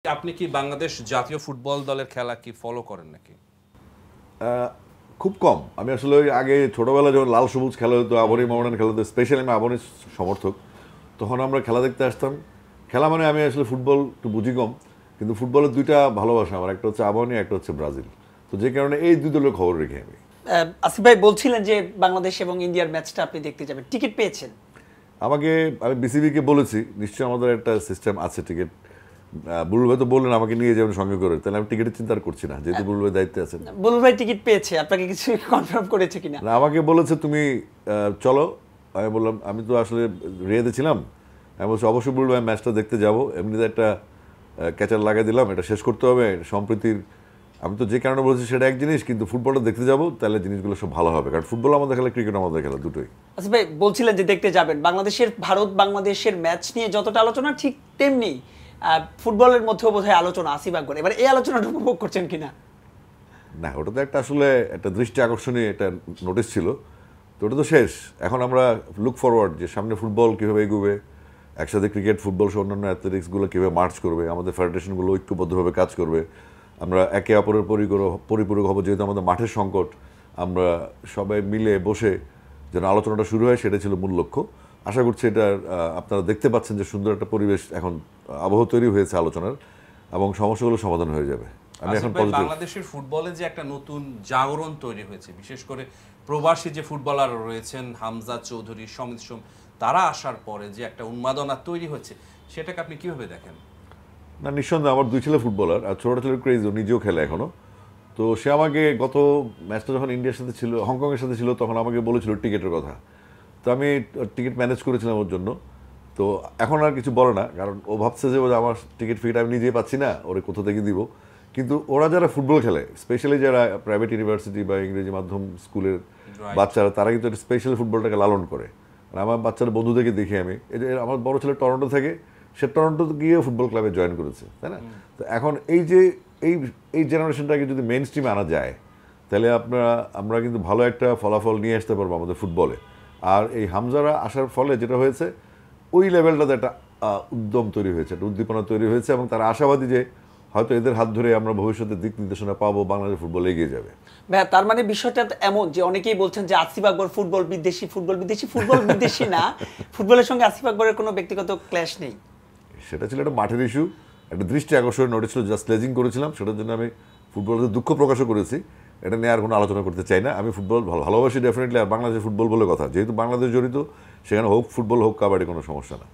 আপনি কি বাংলাদেশ জাতীয় ফুটবল দলের খেলা কি ফলো করেন নাকি? খুব কম। আমি আসলে ওই আগে ছোটবেলায় যখন লাল সবুজ খেলা হতো, আবনি মোহামেডান খেলা হতো, স্পেশালি আমি আবনির সমর্থক। তখন আমরা খেলা দেখতে আসতাম। খেলা মানে আমি আসলে ফুটবল একটু বুঝি কম, কিন্তু ফুটবলের দুইটা ভালোবাসা আমার, একটা হচ্ছে আবনি, একটা হচ্ছে ব্রাজিল। তো যে কারণে এই দুই দলের খবর রেখে আমি। আসিফ ভাই বলছিলেন যে বাংলাদেশ এবং ইন্ডিয়ার ম্যাচটা আপনি দেখতে যাবেন, টিকিট পেয়েছেন? আমি বিসিবিকে বলেছি, নিশ্চয়ই আমাদের একটা সিস্টেম আছে টিকিট। বুলবুল ভাই তো বললেন আমাকে নিয়ে যাবেন সঙ্গে করে, তাহলে আমি টিকিটের চিন্তা করছি না, যেহেতু বুলবুল ভাই দায়িত্বে আছেন। বুলবুল ভাই টিকিট পেয়েছে, আপনাকে কিছু কনফার্ম করেছে কিনা? না, আমাকে বলেছে তুমি চলো। আমি বললাম আমি তো আসলে রিয়াদে ছিলাম। আমি বলছি অবশ্যই বুলবুল ভাই ম্যাচটা দেখতে যাবো, এমনিতে একটা ক্যাচার লাগিয়ে দিলাম, এটা শেষ করতে হবে সম্প্রীতির। আমি তো যে কারণে বলছি সেটা এক জিনিস, কিন্তু ফুটবলটা দেখতে যাবো, তাহলে জিনিসগুলো সব ভালো হবে, কারণ ফুটবল আমাদের খেলা, ক্রিকেট আমাদের খেলা, দুটোই। আসিফ ভাই বলছিলেন যে দেখতে যাবেন, ভারত বাংলাদেশের ম্যাচ নিয়ে যতটা আলোচনা ঠিক তেমনি ফুটবলের মধ্যেও বোধহয় আলোচনা আসিফ আকবর, এবার এই আলোচনাটা উপভোগ করছেন কিনা? না, ওটা তো একটা আসলে একটা দৃষ্টি আকর্ষণীয় একটা নোটিস ছিল, তো ওটা তো শেষ। এখন আমরা লুক ফরওয়ার্ড, যে সামনে ফুটবল কীভাবে এগোবে, একসাথে ক্রিকেট, ফুটবল সহ অন্যান্য অ্যাথলেটিক্সগুলো কীভাবে মার্চ করবে, আমাদের ফেডারেশনগুলো ঐক্যবদ্ধভাবে কাজ করবে, আমরা একে অপরের পরিপূরক হবো। যেহেতু আমাদের মাঠের সংকট, আমরা সবাই মিলে বসে যেন আলোচনাটা শুরু হয়, সেটা ছিল মূল লক্ষ্য। আশা করছি এটা আপনারা দেখতে পাচ্ছেন যে সুন্দর একটা পরিবেশ এখন আবহ তৈরি হয়েছে আলোচনার, এবং সমস্যাগুলো সমাধান হয়ে যাবে। আমি এখন পজিটিভ। বাংলাদেশের ফুটবলে যে একটা নতুন জাগরণ তৈরি হয়েছে, বিশেষ করে প্রবাসী যে ফুটবলার রয়েছেন, হামজা চৌধুরী, সমিত সোম, তারা আসার পরে যে একটা উন্মাদনা তৈরি হচ্ছে, সেটাকে আপনি কিভাবে দেখেন? না, নিঃসন্দেহে আমার দুই ছেলে ফুটবলার, আর ছোটো ছেলের ক্রেজ, ও নিজেও খেলে এখনও। তো সে আমাকে গত ম্যাচটা যখন ইন্ডিয়ার সাথে ছিল, হংকংয়ের সাথে ছিল, তখন আমাকে বলেছিল টিকিটের কথা। তো আমি টিকিট ম্যানেজ করেছিলাম ওর জন্য। তো এখন আর কিছু বলে না, কারণ ও ভাবছে যে আমার টিকিট ফিট আমি নিজেই পাচ্ছি না, ওরে কোথা থেকে দিব। কিন্তু ওরা যারা ফুটবল খেলে, স্পেশালি যারা প্রাইভেট ইউনিভার্সিটি বা ইংরেজি মাধ্যম স্কুলের বাচ্চারা, তারা কিন্তু একটা স্পেশাল ফুটবলটাকে লালন করে। আর আমার বাচ্চারা বন্ধুদেরকে দেখি আমি, এই যে আমার বড় ছেলে টরন্টো থেকে, সে টরন্টোতে গিয়ে ফুটবল ক্লাবে জয়েন করেছে, তাই না? তো এখন এই যে এই জেনারেশনটাকে যদি মেইন স্ট্রিমে আনা যায়, তাহলে আমরা কিন্তু ভালো একটা ফলাফল নিয়ে আসতে পারবো আমাদের ফুটবলে। আর এই হামজারা আসার ফলে যেটা হয়েছে, ওই লেভেলটাতে একটা উদ্যম তৈরি হয়েছে, একটা উদ্দীপনা তৈরি হয়েছে, এবং তারা আশাবাদী যে হয়তো এদের হাত ধরে আমরা ভবিষ্যতে দিক নির্দেশনা পাবো, বাংলাদেশ ফুটবল এগিয়ে যাবে। ভাইয়া, তার মানে বিষয়টা এমন যে অনেকেই বলছেন যে আসিফ আকবর ফুটবল বিদ্বেষী, ফুটবল বিদ্বেষী না, ফুটবলের সঙ্গে আসিফ আকবরের কোনো ব্যক্তিগত ক্ল্যাশ নেই। সেটা ছিল একটা মাঠের ইস্যু, একটা দৃষ্টি আকর্ষণের নোটিস ছিল, জাস্ট লেজিং করেছিলাম, সেটার জন্য আমি ফুটবলের দুঃখ প্রকাশও করেছি। এটা নিয়ে আর কোনো আলোচনা করতে চাই না। আমি ফুটবল ভালোবাসি ডেফিনেটলি, আর বাংলাদেশের ফুটবল বলে কথা, যেহেতু বাংলাদেশ জড়িত, সেখানে হোক ফুটবল হোক কাবাডি, কোনো সমস্যা না।